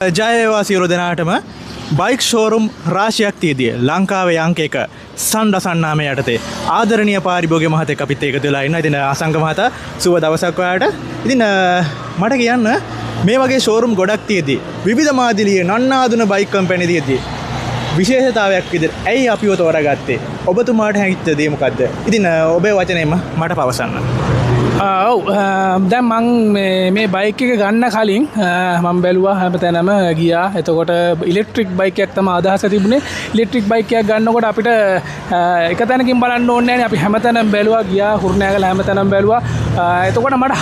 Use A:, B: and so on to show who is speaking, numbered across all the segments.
A: ජය වේවා සියලු දෙනාටම. බයික් ෂෝරූම් රාශියක් තියදී ලංකාවේ අංක 1 සන්ඩසන් නාමය යටතේ ආදරණීය පාරිභෝගික මහතෙක් අපිත් එකතු වෙලා ඉන්නවා. ඉතින් අසංක මහතා සුබ දවසක් ඔයාලට. ඉතින් මට කියන්න මේ වගේ ෂෝරූම් ගොඩක් තියදී විවිධ මාදිලියේ නන්නාදුන බයික් කම්පැනි තියදී විශේෂතාවයක් විදිහට ඇයි අපිව තෝරාගත්තේ? ඔබතුමාට හැඟිච්ච දේ මොකද්ද? ඉතින් ඔබේ වචනයෙන්ම මට පවසන්න.
B: ඔව් දැන් මං මේ බයික් එක ගන්න කලින් මම බැලුවා හැමතැනම ගියා. එතකොට ඉලෙක්ට්‍රික් බයික් එකක් තමයි අදහස තිබුණේ. ඉලෙක්ට්‍රික් බයික් එකක් ගන්නකොට අපිට එක තැනකින් බලන්න ඕනේ නැහැ. අපි හැමතැනම බැලුවා ගියා හුරුනෑගල හැමතැනම බැලුවා. එතකොට මට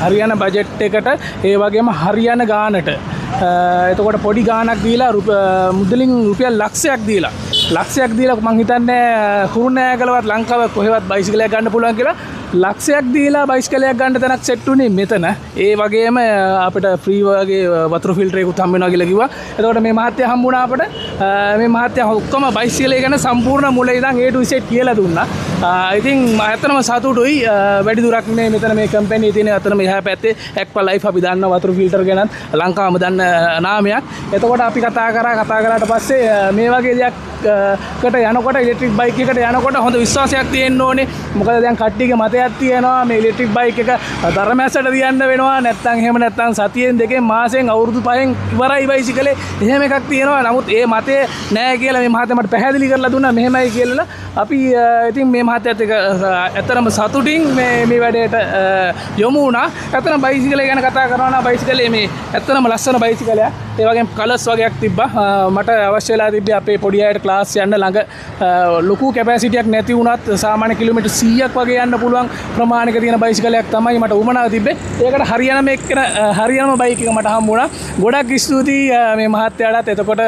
B: හරියන බජට් එකට ඒ වගේම හරියන ගානට එතකොට පොඩි ගානක් දීලා මුදලින් රුපියල් ලක්ෂයක් දීලා මං හිතන්නේ හුරුනෑගලවත් ලංකාවේ කොහෙවත් බයිසිකලයක් ගන්න පුළුවන් කියලා ලක්ෂයක් දීලා බයිසිකලයක් ගන්න තැනක් සෙට් උනේ මෙතන. ඒ වගේම අපිට ෆ්‍රී වගේ වතුර ෆිල්ටර් එකකුත් හම්බ වෙනවා කියලා කිව්වා. එතකොට මේ මහත්තයා හම්බුණා අපිට. මේ මහත්තයා ඔක්කොම බයිසිකලය ගැන සම්පූර්ණ මුල ඉඳන් A to Z කියලා දුන්නා. ඉතින් ඇත්තටම සතුටුයි. වැඩි දුරක් නේ මෙතන මේ කම්පැනි තියෙන අතන මෙහා පැත්තේ ඇක්වා ලයිෆ් අපි දන්න වතුර ෆිල්ටර් ගැන ලංකාවම දන්න නාමයක්. එතකොට අපි කතා කරාට පස්සේ මේ වගේ දෙයක් කට යනකොට ඉලෙක්ට්‍රික් බයික් එකට යනකොට හොඳ විශ්වාසයක් තියෙන්න ඕනේ. මොකද දැන් කට්ටියගේ මතයක් තියෙනවා මේ ඉලෙක්ට්‍රික් බයික් එක ධර්මැස්සට තියන්න වෙනවා. නැත්නම් සතියෙන් දෙකෙන් මාසෙන් අවුරුදු 5න් ඉවරයි බයිසිකලේ. එහෙම එකක් තියෙනවා. නමුත් ඒ මතේ නෑ කියලා මේ මහත්තයා මට පැහැදිලි කරලා දුන්නා. මෙහෙමයි කියලා. අපි ඉතින් මේ මහත්තයාත් එක්ක ඇත්තටම සතුටින් මේ වැඩේට යොමු වුණා. ඇත්තටම බයිසිකලේ ගැන කතා කරනවා නම් බයිසිකලේ මේ ඇත්තටම ලස්සන බයිසිකලයක්. ඒ වගේම කලර්ස් වගේක් තිබ්බා. මට අවශ්‍ය වෙලා තිබ්බේ අපේ පොඩි අයට ක්ලාස් යන්න ළඟ ලොකු කැපැසිටියක් නැති වුණත් සාමාන්‍ය කිලෝමීටර් 100ක් වගේ යන්න පුළුවන් ප්‍රමාණයක තියෙන බයිසිකලයක් තමයි මට උමනාව තිබ්බේ. ඒකට හරියනම බයික් එක මට හම්බුණා. ගොඩක් ස්තුතියි මේ මහත්තයාටත් එතකොට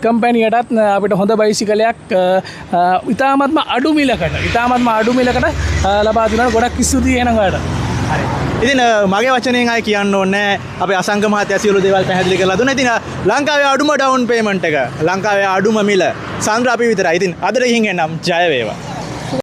B: කම්පැනියටත් අපිට හොඳ බයිසිකලයක් ඉතාමත්ම අඩු මිලකට ලබා දුන්නා. ගොඩක් ස්තුතියි එහෙනම් ඔයාලට.
A: හරි. ඉතින් මගේ වචනයෙන් ආයි කියන්න ඕනේ අපේ අසංක මහත්තයා සියලු දේවල් පැහැදිලි කරලා දුන්නා. ඉතින් ලංකාවේ අඩුම ඩවුන් පේමන්ට් එක ලංකාවේ අඩුම මිල සංග්‍රහ අපි විතරයි. ඉතින් අදට ගිහින් එන්නම් ජය වේවා.